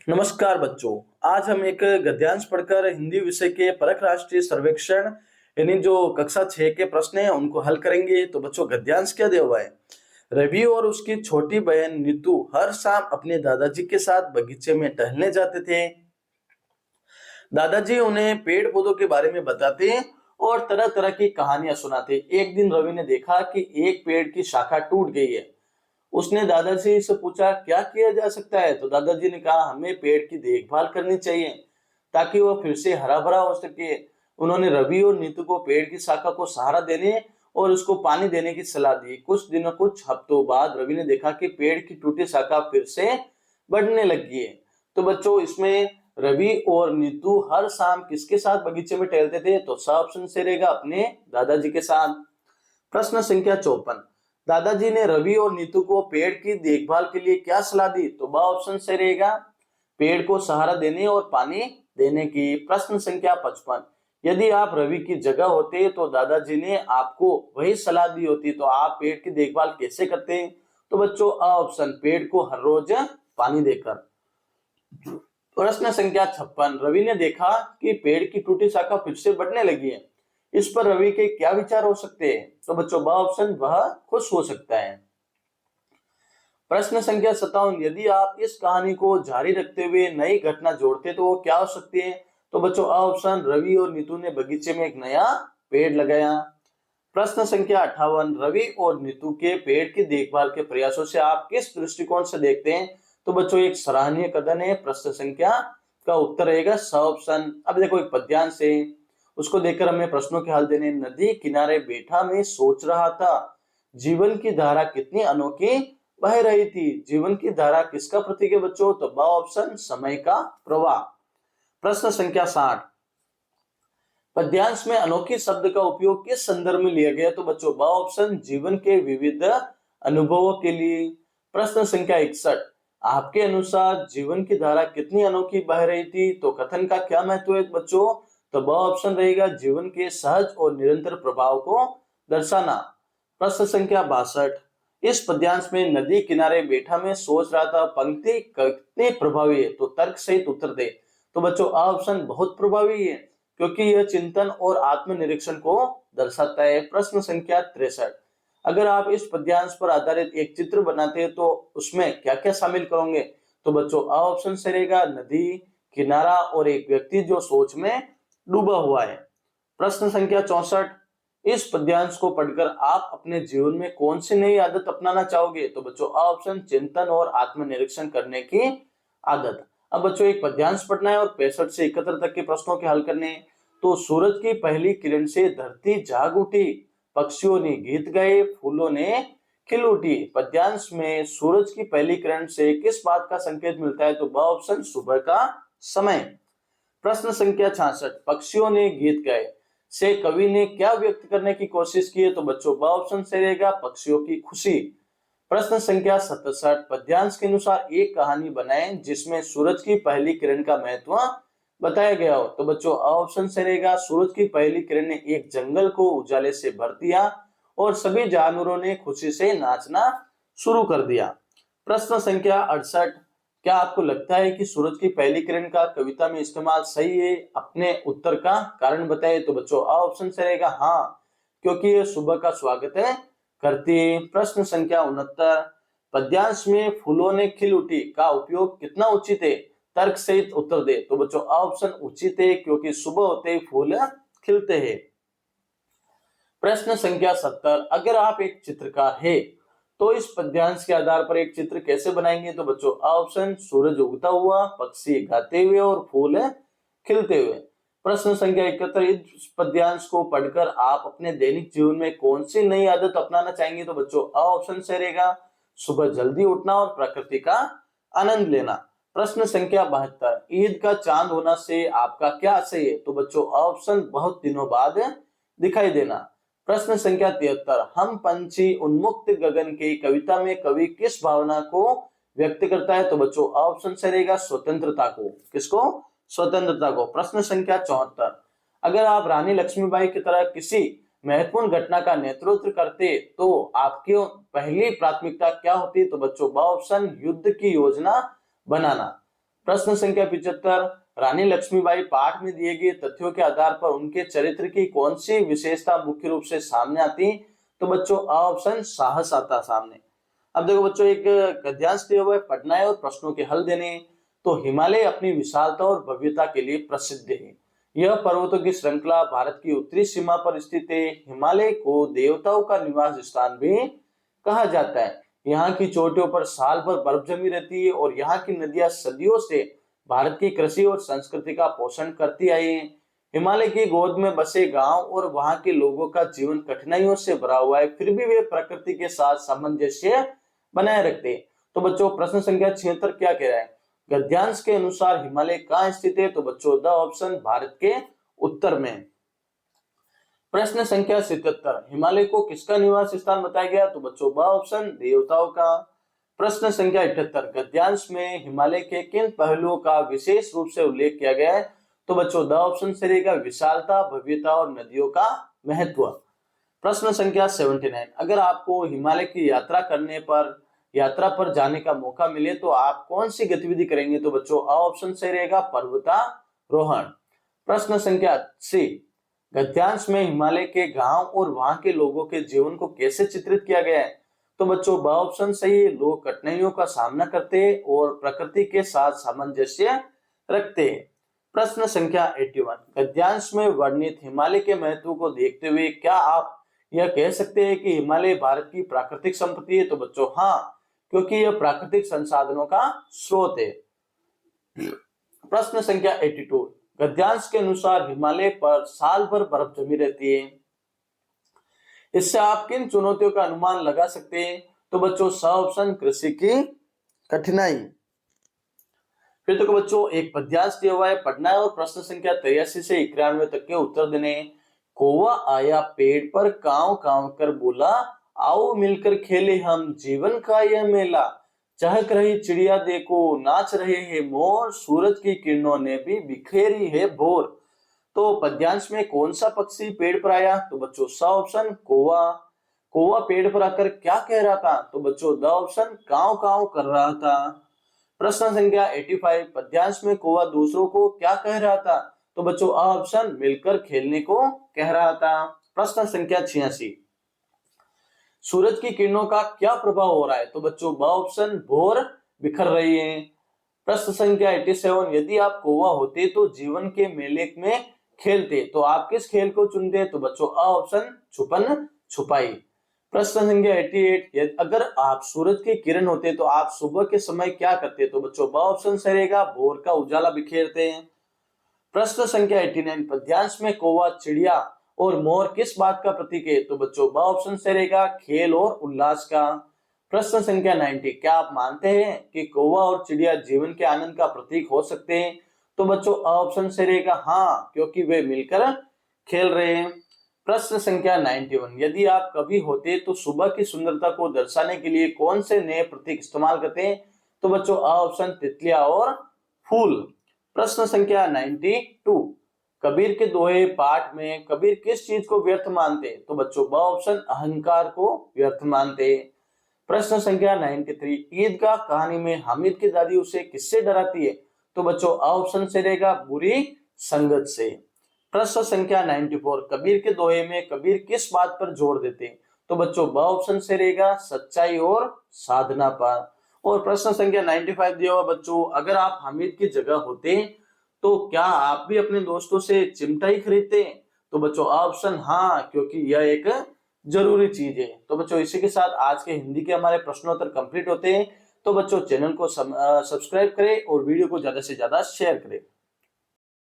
नमस्कार बच्चों। आज हम एक गद्यांश पढ़कर हिंदी विषय के परख राष्ट्रीय सर्वेक्षण यानी जो कक्षा 6 के प्रश्न हैं उनको हल करेंगे। तो बच्चों गद्यांश क्या दिया हुआ है? रवि और उसकी छोटी बहन नीतू हर शाम अपने दादाजी के साथ बगीचे में टहलने जाते थे। दादाजी उन्हें पेड़ पौधों के बारे में बताते और तरह तरह की कहानियां सुनाते। एक दिन रवि ने देखा कि एक पेड़ की शाखा टूट गई है। उसने दादाजी से पूछा क्या किया जा सकता है। तो दादाजी ने कहा हमें पेड़ की देखभाल करनी चाहिए ताकि वह फिर से हरा भरा हो सके। उन्होंने रवि और नीतू को पेड़ की शाखा को सहारा देने और उसको पानी देने की सलाह दी। कुछ हफ्तों बाद रवि ने देखा कि पेड़ की टूटी शाखा फिर से बढ़ने लगी है। तो बच्चों इसमें रवि और नीतू हर शाम किसके साथ बगीचे में टहलते थे? तो सा ऑप्शन से रहेगा अपने दादाजी के साथ। प्रश्न संख्या 54, दादाजी ने रवि और नीतू को पेड़ की देखभाल के लिए क्या सलाह दी? तो ब ऑप्शन से रहेगा पेड़ को सहारा देने और पानी देने की। प्रश्न संख्या 55, यदि आप रवि की जगह होते तो दादाजी ने आपको वही सलाह दी होती तो आप पेड़ की देखभाल कैसे करते? तो बच्चों अ ऑप्शन, पेड़ को हर रोज पानी देकर। प्रश्न संख्या 56, रवि ने देखा कि पेड़ की टूटी शाखा फिर से बढ़ने लगी है। इस पर रवि के क्या विचार हो सकते हैं? तो बच्चों ब ऑप्शन, वह खुश हो सकता है। प्रश्न संख्या 57, यदि आप इस कहानी को जारी रखते हुए नई घटना जोड़ते तो वो क्या हो सकती है? तो बच्चों अ ऑप्शन, रवि और नीतू ने बगीचे में एक नया पेड़ लगाया। प्रश्न संख्या 58, रवि और नीतू के पेड़ की देखभाल के प्रयासों से आप किस दृष्टिकोण से देखते हैं? तो बच्चों एक सराहनीय कदम है। प्रश्न संख्या का उत्तर रहेगा स ऑप्शन। अब देखो एक पद्यांश है, उसको देखकर हमें प्रश्नों के हल देने। नदी किनारे बैठा मैं सोच रहा था, जीवन की धारा कितनी अनोखी बह रही थी। जीवन की धारा किसका प्रतीक है बच्चों? तो ब ऑप्शन, समय का प्रवाह। प्रश्न संख्या 60, पद्यांश में अनोखी शब्द का उपयोग किस संदर्भ में लिया गया? तो बच्चों ब ऑप्शन, जीवन के विविध अनुभवों के लिए। प्रश्न संख्या 61, आपके अनुसार जीवन की धारा कितनी अनोखी बह रही थी? तो कथन का क्या महत्व है बच्चों? तो ब ऑप्शन रहेगा, जीवन के सहज और निरंतर प्रभाव को दर्शाना। प्रश्न संख्या 62, इस पद्यांश में नदी किनारे बैठा मैं सोच रहा था पंक्ति कितनी प्रभावी है? तो तर्क सहित उत्तर दे। तो बच्चों अ ऑप्शन बहुत प्रभावी है क्योंकि यह चिंतन और आत्मनिरीक्षण को दर्शाता है। प्रश्न संख्या 63, अगर आप इस पद्यांश पर आधारित एक चित्र बनाते हैं तो उसमें क्या क्या शामिल करोगे? तो बच्चों अ ऑप्शन से रहेगा, नदी किनारा और एक व्यक्ति जो सोच में डूबा हुआ है। प्रश्न संख्या 64, इस पद्यांश को पढ़कर आप अपने जीवन में कौन सी नई आदत अपनाना चाहोगे? तो बच्चों अ ऑप्शन, चिंतन और आत्मनिरीक्षण करने की आदत। अब बच्चों एक पद्यांश पढ़ना है और 65 से 71 तक के प्रश्नों के हल करने हैं। तो सूरज की पहली किरण से धरती जाग उठी, पक्षियों ने गीत गाए, फूलों ने खिल उठी। पद्यांश में सूरज की पहली किरण से किस बात का संकेत मिलता है? तो ब ऑप्शन, सुबह का समय। प्रश्न संख्या 66, पक्षियों ने गीत गाए से कवि ने क्या व्यक्त करने की कोशिश की है? तो बच्चों ब ऑप्शन से रहेगा, पक्षियों की खुशी। प्रश्न संख्या 67, पद्यांश के अनुसार एक कहानी बनाएं जिसमें सूरज की पहली किरण का महत्व बताया गया हो। तो बच्चों अ ऑप्शन से रहेगा, सूरज की पहली किरण ने एक जंगल को उजाले से भर दिया और सभी जानवरों ने खुशी से नाचना शुरू कर दिया। प्रश्न संख्या 68, क्या आपको लगता है कि सूरज की पहली किरण का कविता में इस्तेमाल सही है? अपने उत्तर का कारण बताइए। तो बच्चों अ ऑप्शन से रहेगा हाँ, क्योंकि ये सुबह का स्वागत है करती है। प्रश्न संख्या 69, पद्यांश में फूलों ने खिल उठी का उपयोग कितना उचित है? तर्क सहित उत्तर दे। तो बच्चों अ ऑप्शन उचित है क्योंकि सुबह होते ही फूल खिलते हैं। प्रश्न संख्या 70, अगर आप एक चित्रकार है तो इस पद्यांश के आधार पर एक चित्र कैसे बनाएंगे? तो बच्चों अ ऑप्शन, सूरज उगता हुआ, पक्षी गाते हुए और फूल खिलते हुए। प्रश्न संख्या 71, इस पद्यांश को पढ़कर आप अपने दैनिक जीवन में कौन सी नई आदत अपनाना चाहेंगे? तो बच्चों अ ऑप्शन से रहेगा, सुबह जल्दी उठना और प्रकृति का आनंद लेना। प्रश्न संख्या 72, ईद का चांद होना से आपका क्या आशय है? तो बच्चों अ ऑप्शन, बहुत दिनों बाद दिखाई देना। प्रश्न संख्या 73, हम पंछी उन्मुक्त गगन की कविता में कवि किस भावना को व्यक्त करता है? तो बच्चों ऑप्शन से रहेगा, स्वतंत्रता को। किसको? स्वतंत्रता को। प्रश्न संख्या 74, अगर आप रानी लक्ष्मीबाई की तरह किसी महत्वपूर्ण घटना का नेतृत्व करते तो आपकी पहली प्राथमिकता क्या होती? तो बच्चों ब ऑप्शन, युद्ध की योजना बनाना। प्रश्न संख्या 75, रानी लक्ष्मीबाई पाठ में दिए गए तथ्यों के आधार पर उनके चरित्र की कौन सी विशेषता मुख्य रूप से सामने आती? तो बच्चों ऑप्शन साहस आता सामने। अब देखो बच्चों, एक गद्यांश दिया हुआ है, पढ़ना है और प्रश्नों के हल देने। तो हिमालय अपनी विशालता और भव्यता के लिए प्रसिद्ध है। यह पर्वतों की श्रृंखला भारत की उत्तरी सीमा पर स्थित है। हिमालय को देवताओं का निवास स्थान भी कहा जाता है। यहाँ की चोटियों पर साल भर बर्फ जमी रहती है और यहाँ की नदियां सदियों से भारत की कृषि और संस्कृति का पोषण करती आई है। हिमालय की गोद में बसे गांव और वहां के लोगों का जीवन कठिनाइयों से भरा हुआ है, फिर भी वे प्रकृति के साथ सामंजस्य बनाए रखते हैं। तो बच्चों प्रश्न संख्या 76 क्या कह रहा है? गद्यांश के अनुसार हिमालय कहाँ स्थित है? तो बच्चों द ऑप्शन भारत के उत्तर में। प्रश्न संख्या 77, हिमालय को किसका निवास स्थान बताया गया? तो बच्चों ब ऑप्शन देवताओं का। प्रश्न संख्या 78, गद्यांश में हिमालय के किन पहलुओं का विशेष रूप से उल्लेख किया गया है? तो बच्चों द ऑप्शन से रहेगा विशालता, भव्यता और नदियों का महत्व। प्रश्न संख्या 79, अगर आपको हिमालय की यात्रा पर जाने का मौका मिले तो आप कौन सी गतिविधि करेंगे? तो बच्चों अ ऑप्शन से रहेगा पर्वतारोहण। प्रश्न संख्या 80, गद्यांश में हिमालय के गांव और वहां के लोगों के जीवन को कैसे चित्रित किया गया है? तो बच्चों ब ऑप्शन सही है, लोग कठिनाइयों का सामना करते हैं और प्रकृति के साथ सामंजस्य रखते हैं। प्रश्न संख्या 81, गद्यांश में वर्णित हिमालय के महत्व को देखते हुए क्या आप यह कह सकते हैं कि हिमालय भारत की प्राकृतिक संपत्ति है? तो बच्चों हाँ, क्योंकि यह प्राकृतिक संसाधनों का स्रोत है। प्रश्न संख्या 82, गद्यांश के अनुसार हिमालय पर साल भर बर्फ जमी रहती है। इससे आप किन चुनौतियों का अनुमान लगा सकते हैं? तो बच्चों स ऑप्शन कृषि की कठिनाई। फिर देखो बच्चों, एक पद्यांश दिया हुआ है, पढ़ना है और प्रश्न संख्या 83 से 91 तक के उत्तर देने। कौवा आया पेड़ पर कांव कांव कर बोला, आओ मिलकर खेले हम जीवन का यह मेला। चहक रही चिड़िया देखो, नाच रहे हैं मोर, सूरज की किरणों ने भी बिखेरी है भोर। तो पद्यांश में कौन सा पक्षी पेड़ पर आया? तो बच्चों स ऑप्शन कौवा। कौवा पेड़ पर आकर क्या कह रहा था? तो बच्चों द ऑप्शन कांव कांव कर रहा था। प्रश्न संख्या 85, पद्यांश में कौवा दूसरों को क्या कह रहा था? तो बच्चों अ ऑप्शन मिलकर खेलने को कह रहा था। प्रश्न संख्या 86, सूरज की किरणों का क्या प्रभाव हो रहा है? तो बच्चों ब ऑप्शन भोर बिखर रही है। प्रश्न संख्या 87, यदि आप कौवा होते तो जीवन के मेले में खेलते तो आप किस खेल को चुनते? तो बच्चों अ ऑप्शन छुपन छुपाई। प्रश्न संख्या 88, अगर आप सूरज की किरण होते तो आप सुबह के समय क्या करते? तो बच्चों ब ऑप्शन से रहेगा भोर का उजाला बिखेरते हैं। प्रश्न संख्या 89, पद्यांश में कौवा, चिड़िया और मोर किस बात का प्रतीक है? तो बच्चों ब ऑप्शन से रहेगा खेल और उल्लास का। प्रश्न संख्या 90, क्या आप मानते हैं कि कौवा और चिड़िया जीवन के आनंद का प्रतीक हो सकते हैं? तो बच्चों अ ऑप्शन से रहेगा हाँ, क्योंकि वे मिलकर खेल रहे हैं। प्रश्न संख्या 91, यदि आप कवि होते तो सुबह की सुंदरता को दर्शाने के लिए कौन से नए प्रतीक इस्तेमाल करते हैं? तो बच्चों अ ऑप्शन तितलियां और फूल। प्रश्न संख्या 92, कबीर के दोहे पाठ में कबीर किस चीज को व्यर्थ मानते? तो बच्चों ब ऑप्शन अहंकार को व्यर्थ मानते। प्रश्न संख्या 93, ईदगाह कहानी में हामिद की दादी उसे किससे डराती है? तो बच्चों अ ऑप्शन से रहेगा बुरी संगत से। प्रश्न संख्या 94, कबीर के दोहे में कबीर किस बात पर जोर देते हैं? तो बच्चों ब ऑप्शन से रहेगा सच्चाई और साधना पर। और प्रश्न संख्या 95 दिया हुआ बच्चों, अगर आप हामिद की जगह होते तो क्या आप भी अपने दोस्तों से चिमटा ही खरीदते? तो बच्चों ऑप्शन हाँ, क्योंकि यह एक जरूरी चीज है। तो बच्चों इसी के साथ आज के हिंदी के हमारे प्रश्नोत्तर कंप्लीट होते हैं। तो बच्चों चैनल को सब्सक्राइब करें और वीडियो को ज्यादा से ज्यादा शेयर करें।